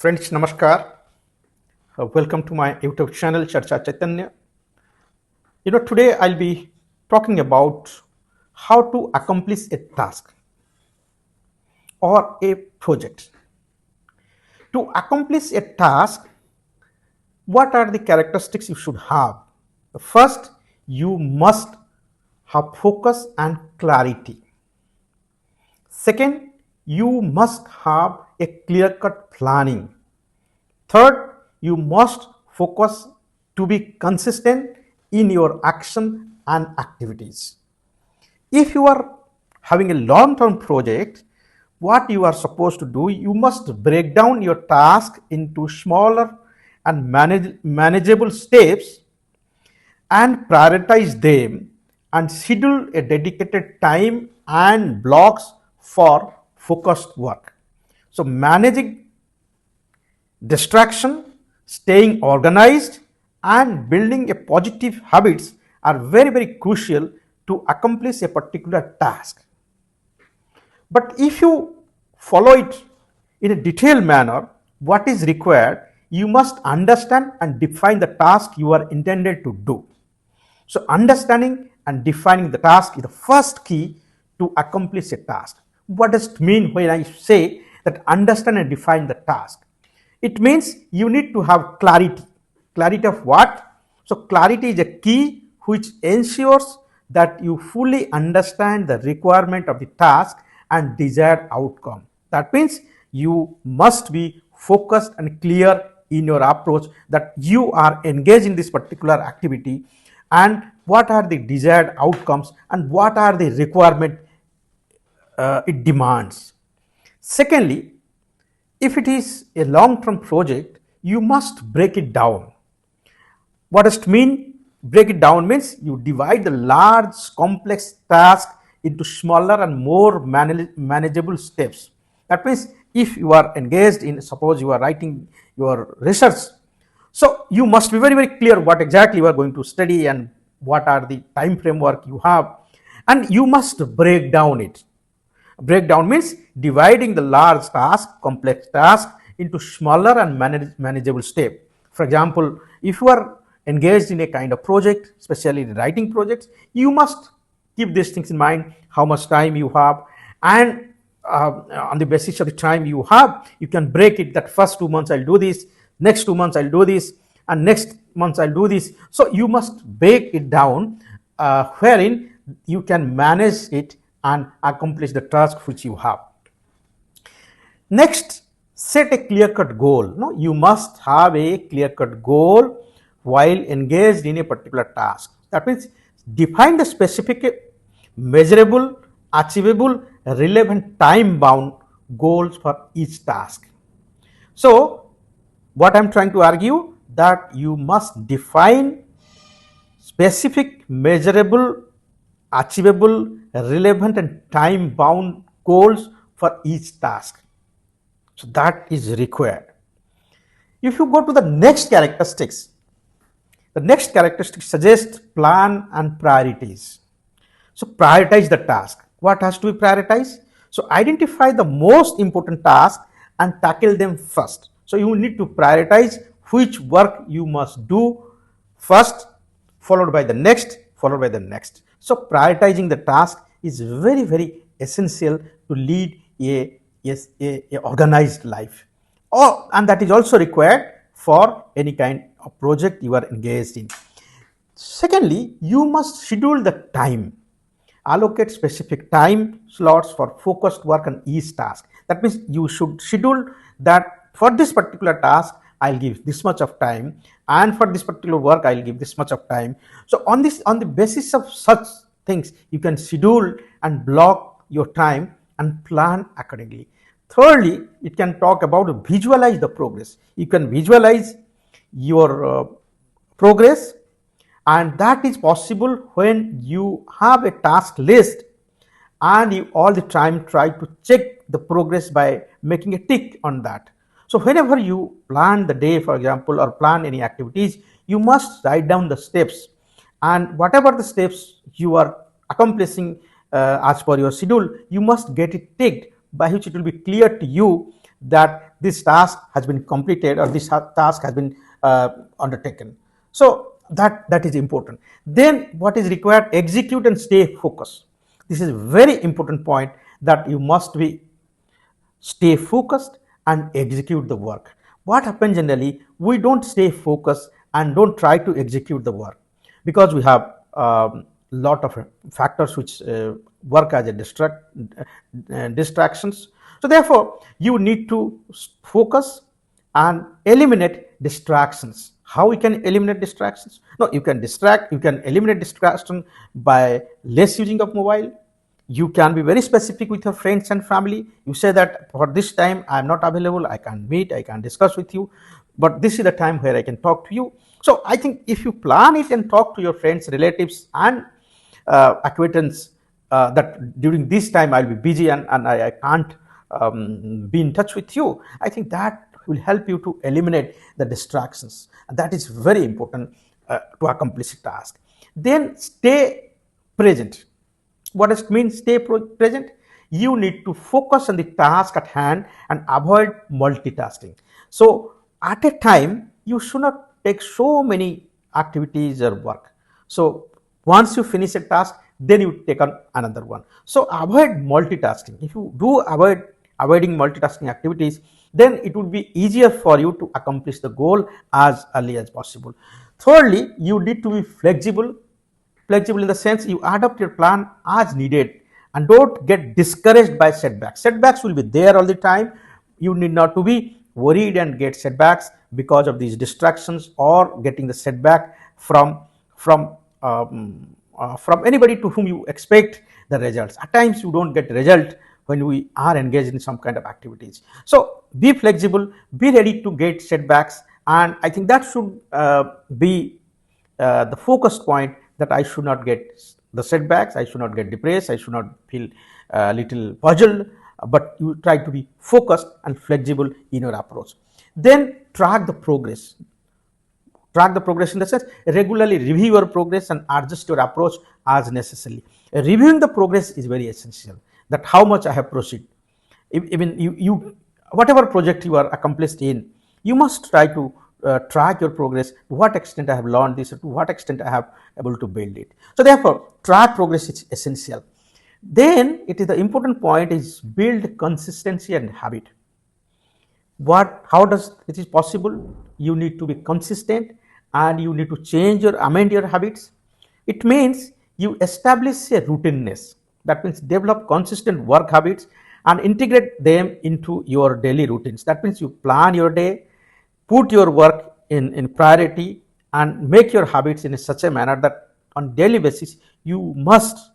Friends, namaskar. Welcome to my YouTube channel, Charcha Chaitanya. Today I'll be talking about how to accomplish a task or a project. To accomplish a task, what are the characteristics you should have? First, you must have focus and clarity. Second, you must have a clear-cut planning. Third, you must focus to be consistent in your action and activities. If you are having a long-term project, what you are supposed to do, you must break down your task into smaller and manageable steps and prioritize them and schedule a dedicated time and blocks for focused work. So managing distraction, staying organized, and building a positive habits are very, very crucial to accomplish a particular task. But if you follow it in a detailed manner, what is required, you must understand and define the task you are intended to do. So understanding and defining the task is the first key to accomplish a task. What does it mean when I say that understand and define the task? It means you need to have clarity. Clarity of what? So clarity is a key which ensures that you fully understand the requirement of the task and desired outcome. That means you must be focused and clear in your approach that you are engaged in this particular activity and what are the desired outcomes and what are the requirement it demands. Secondly, if it is a long-term project, you must break it down. What does it mean? Break it down means you divide the large complex task into smaller and more manageable steps. That means if you are engaged in, suppose you are writing your research, so you must be very, very clear what exactly you are going to study and what are the time framework you have, and you must break down it. Breakdown means dividing the large task, complex task into smaller and manageable steps. For example, if you are engaged in a kind of project, especially the writing projects, you must keep these things in mind, how much time you have, and on the basis of the time you have, you can break it that first 2 months I'll do this, next 2 months I'll do this, and next month I'll do this. So you must break it down wherein you can manage it and accomplish the task which you have. Next, set a clear-cut goal. No, you must have a clear-cut goal while engaged in a particular task. That means define the specific, measurable, achievable, relevant, time-bound goals for each task. So, what I'm trying to argue that you must define specific, measurable, achievable, relevant and time-bound goals for each task. So that is required. If you go to the next characteristics, the next characteristic suggests plan and priorities. So prioritize the task. What has to be prioritized? So identify the most important task and tackle them first. So you need to prioritize which work you must do first, followed by the next, followed by the next. So prioritizing the task is very, very essential to lead a organized life. And that is also required for any kind of project you are engaged in. Secondly, you must schedule the time. Allocate specific time slots for focused work on each task. That means you should schedule that for this particular task, I'll give this much of time, and for this particular work, I'll give this much of time. So on the basis of such things, you can schedule and block your time and plan accordingly. Thirdly, it can talk about visualize the progress. You can visualize your progress, and that is possible when you have a task list and you all the time try to check the progress by making a tick on that. So whenever you plan the day, for example, or plan any activities, you must write down the steps, and whatever the steps you are accomplishing as per your schedule, you must get it ticked, by which it will be clear to you that this task has been completed or this task has been undertaken. So that is important. Then what is required? Execute and stay focused. This is a very important point, that you must be stay focused and execute the work. What happens generally, we don't stay focused and don't try to execute the work, because we have lot of factors which work as a distractions. So therefore you need to focus and eliminate distractions. How we can eliminate distractions? No, you can eliminate distraction by less using of mobile. You can be very specific with your friends and family. You say that for this time I am not available, I can meet, I can discuss with you, but this is the time where I can talk to you. So I think if you plan it and talk to your friends, relatives and acquaintance, that during this time I'll be busy and I can't be in touch with you, I think that will help you to eliminate the distractions, and that is very important to accomplish a task. Then stay present. What does it mean, stay present? You need to focus on the task at hand and avoid multitasking. So at a time, you should not take so many activities or work. So once you finish a task, then you take on another one. So avoid multitasking. If you do avoiding multitasking activities, then it would be easier for you to accomplish the goal as early as possible. Thirdly, you need to be flexible. Flexible in the sense, you adapt your plan as needed and don't get discouraged by setbacks. Setbacks will be there all the time. You need not to be worried and get setbacks because of these distractions or getting the setback from anybody to whom you expect the results. At times you don't get result when we are engaged in some kind of activities. So be flexible, be ready to get setbacks, and I think that should be the focus point, that I should not get the setbacks, I should not get depressed, I should not feel a little puzzled, but you try to be focused and flexible in your approach. Then track the progress. Track the progress in the sense, regularly review your progress and adjust your approach as necessary. Reviewing the progress is very essential, that how much I have proceeded. Even you whatever project you are accomplished in, you must try to track your progress, to what extent I have learned this, to what extent I have able to build it. So therefore track progress is essential. Then it is the important point is build consistency and habit. How does it is possible? You need to be consistent and you need to change your amend your habits. It means you establish a routineness. That means develop consistent work habits and integrate them into your daily routines. That means you plan your day, put your work in priority, and make your habits in such a manner that on daily basis you must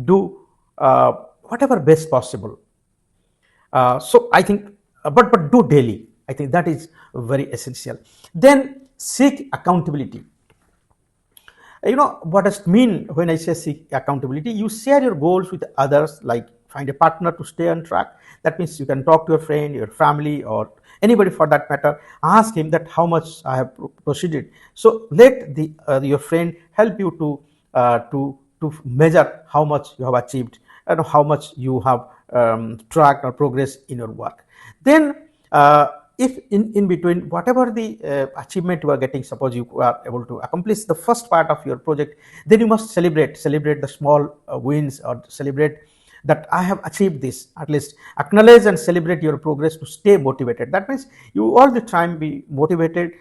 do whatever best possible. So I think, but do daily. I think that is very essential. Then seek accountability. You know what does it mean when I say seek accountability? You share your goals with others, like find a partner to stay on track. That means you can talk to your friend, your family, or anybody for that matter. Ask him that how much I have proceeded. So let your friend help you to measure how much you have achieved and how much you have tracked or progress in your work. Then if in between whatever the achievement you are getting, suppose you are able to accomplish the first part of your project, then you must celebrate the small wins, or celebrate that I have achieved this. At least acknowledge and celebrate your progress to stay motivated. That means you all the time be motivated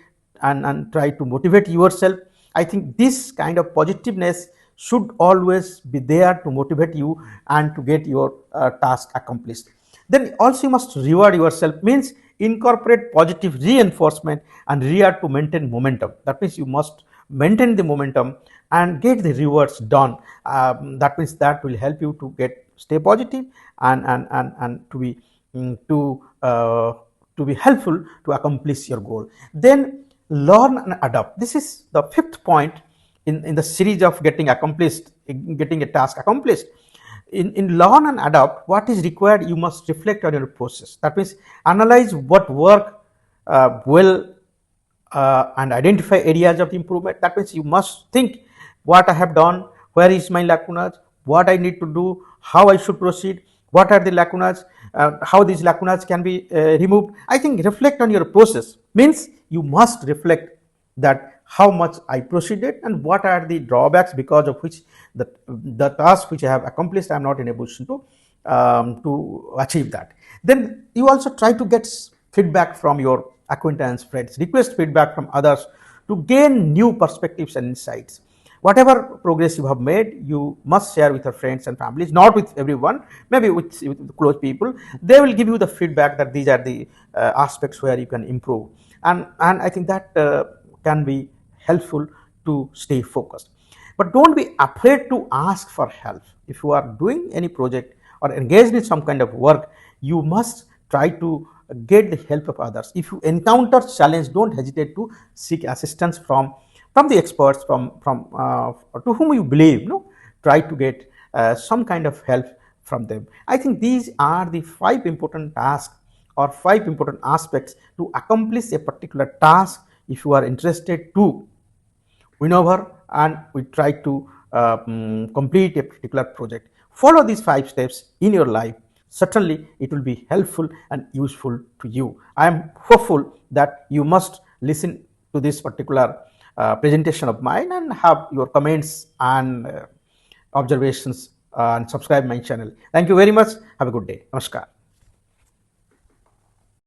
and try to motivate yourself. I think this kind of positiveness should always be there to motivate you and to get your task accomplished. Then also you must reward yourself, means incorporate positive reinforcement and reward to maintain momentum. That means you must maintain the momentum and get the rewards done. That means that will help you to stay positive and to be to be helpful to accomplish your goal. Then learn and adapt. This is the fifth point in the series of getting a task accomplished. In learn and adapt, what is required, you must reflect on your process. That means analyze what work well and identify areas of improvement. That means you must think what I have done, where is my lacunas, what I need to do, how I should proceed, what are the lacunas. how these lacunas can be removed. I think reflect on your process means you must reflect that how much I proceeded and what are the drawbacks because of which the task which I have accomplished I am not in a position to achieve that. Then you also try to get feedback from your acquaintance, friends, request feedback from others to gain new perspectives and insights. Whatever progress you have made, you must share with your friends and families, not with everyone, maybe with close people. They will give you the feedback that these are the aspects where you can improve. And I think that can be helpful to stay focused. But don't be afraid to ask for help. If you are doing any project or engaged in some kind of work, you must try to get the help of others. If you encounter challenge, don't hesitate to seek assistance from the experts, from to whom you believe. Try to get some kind of help from them. I think these are the 5 important tasks or 5 important aspects to accomplish a particular task. If you are interested to win over and we try to complete a particular project, follow these 5 steps in your life. Certainly it will be helpful and useful to you. I am hopeful that you must listen to this particular presentation of mine and have your comments and observations and subscribe my channel. Thank you very much. Have a good day. Namaskar.